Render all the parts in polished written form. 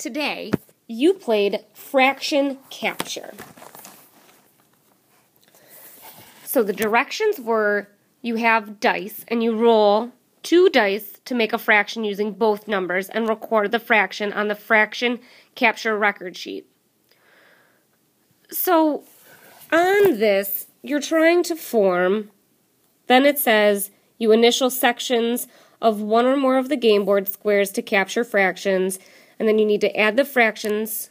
today you played fraction capture. So the directions were you have dice and you roll 2 dice to make a fraction using both numbers and record the fraction on the fraction capture record sheet. So on this, you're trying to form, then it says you initial sections of one or more of the game board squares to capture fractions, and then you need to add the fractions,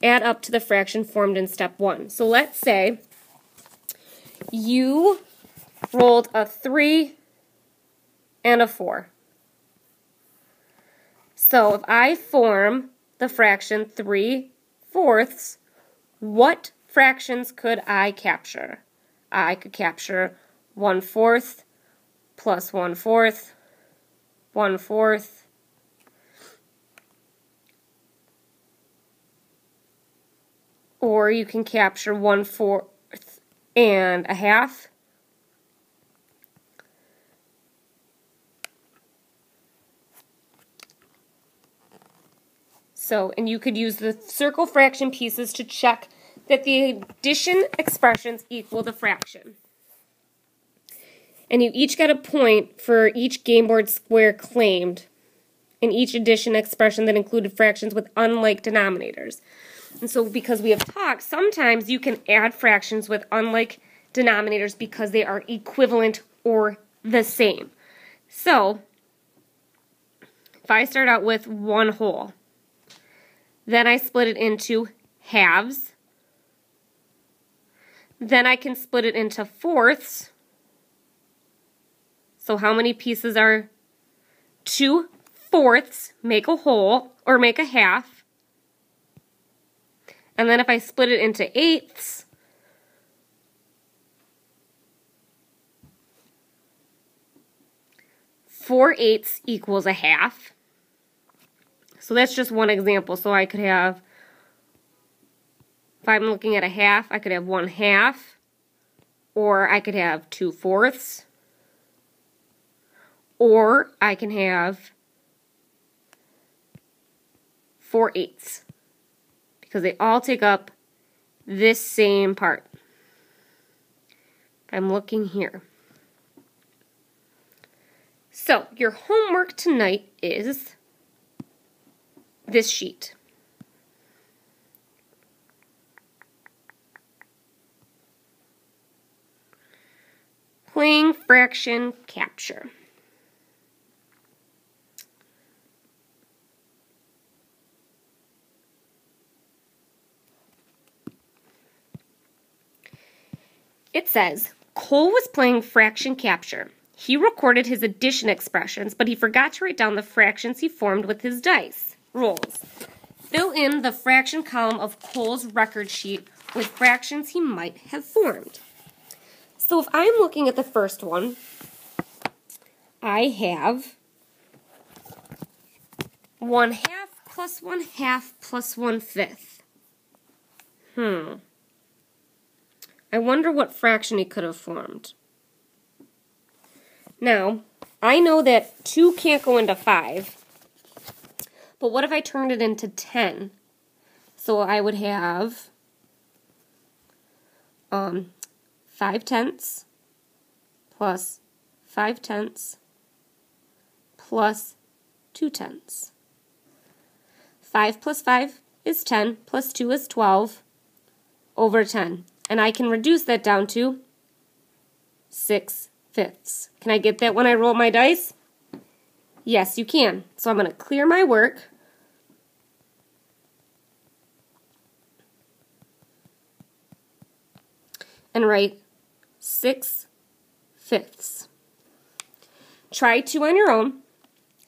add up to the fraction formed in step 1. So let's say you rolled a 3 and a 4. So if I form the fraction 3/4, what fractions could I capture? I could capture 1/4 plus 1/4, 1/4, or you can capture 1/4 and a half. So, and you could use the circle fraction pieces to check that the addition expressions equal the fraction. And you each get a point for each game board square claimed in each addition expression that included fractions with unlike denominators. And so because we have talked, sometimes you can add fractions with unlike denominators because they are equivalent or the same. So if I start out with 1 whole, then I split it into halves, then I can split it into fourths. So how many pieces are 2/4 make a whole or make a half? And then if I split it into eighths, 4/8 equals a half. So that's just one example. So I could have, if I'm looking at a half, I could have 1/2, or I could have 2/4, or I can have 4/8, because they all take up this same part. I'm looking here. So your homework tonight is this sheet. Playing fraction capture. It says, Cole was playing fraction capture. He recorded his addition expressions, but he forgot to write down the fractions he formed with his dice rolls. Fill in the fraction column of Cole's record sheet with fractions he might have formed. So if I'm looking at the first one, I have 1/2 plus 1/2 plus 1/5. I wonder what fraction he could have formed. Now, I know that 2 can't go into 5, but what if I turned it into 10? So I would have 5/10 plus 5/10 plus 2/10. 5 plus 5 is 10, plus 2 is 12, over 10. And I can reduce that down to 6/5. Can I get that when I roll my dice? Yes, you can. So I'm going to clear my work. And write 6/5. Try 2 on your own.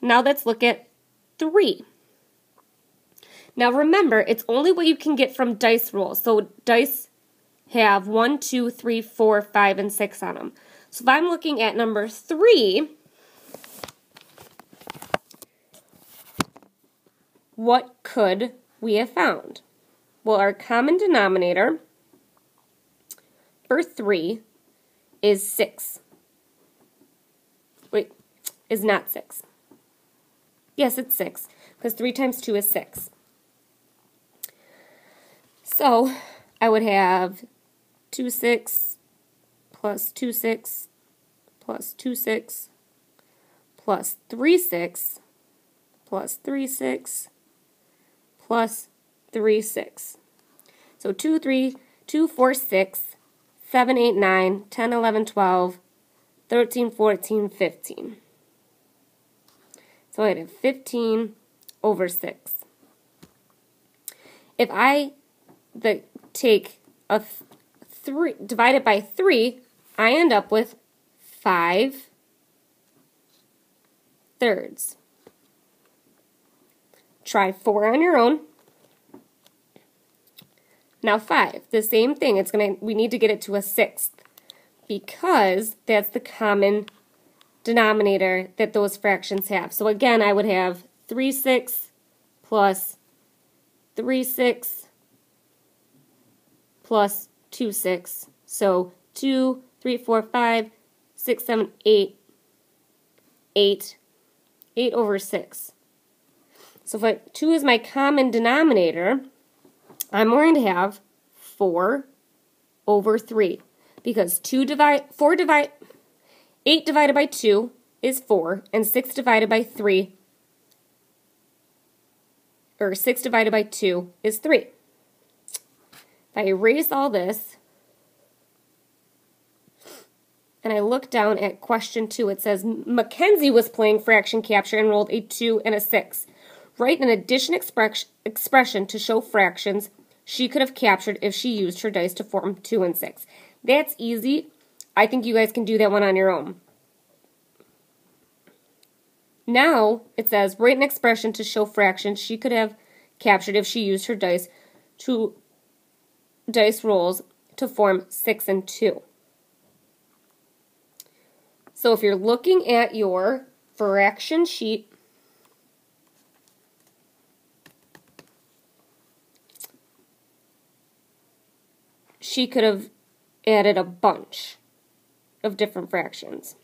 Now let's look at 3. Now remember, it's only what you can get from dice rolls. So dice have 1, 2, 3, 4, 5, and 6 on them. So if I'm looking at number 3, what could we have found? Well, our common denominator for 3 is 6. Wait, is not 6. Yes, it's 6, because 3 times 2 is 6. So I would have 2 6 plus 2 6 plus 2 6 plus 3 6 plus 3 6 plus 3 6. So 2, 3, 2, 4, 6, 7, 8, 9, 10, 11, 12, 13, 14, 15. So I have 15 over 6. If I take a 3, divide it by 3, I end up with 5 thirds. Try 4 on your own. Now 5, the same thing. We need to get it to a 1/6 because that's the common denominator that those fractions have. So again, I would have 3 6 plus 3 6 plus 2 6. So 2, 3, 4, 5, 6, 7, 8, 8 over 6. So if 2 is my common denominator, I'm going to have 4 over 3 because 8 divided by 2 is 4 and 6 divided by 2 is 3. If I erase all this and I look down at question 2, it says Mackenzie was playing fraction capture and rolled a 2 and a 6. Write an addition expression to show fractions she could have captured if she used her dice to form 2 and 6. That's easy. I think you guys can do that one on your own. Now it says write an expression to show fractions she could have captured if she used her dice rolls to form 6 and 2. So if you're looking at your fraction sheet, she could have added a bunch of different fractions.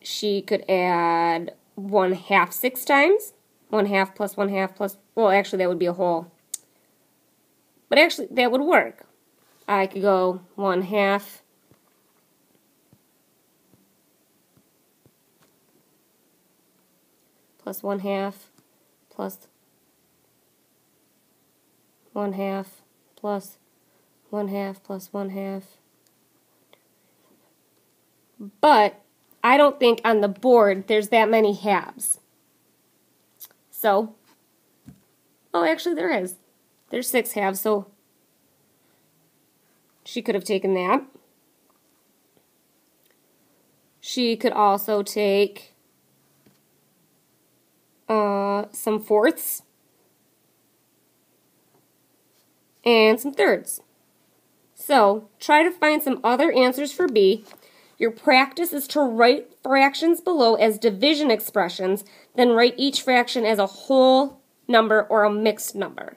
She could add 1/2 6 times, 1/2 plus 1/2 plus, well, actually that would be a whole. But actually that would work. I could go 1/2 plus 1/2 plus 1/2 plus 1/2 plus 1/2. But I don't think on the board there's that many halves. So, oh, actually there is. There's 6 halves, so she could have taken that. She could also take some fourths and some thirds. So, try to find some other answers for B. Your practice is to write fractions below as division expressions, then write each fraction as a whole number or a mixed number.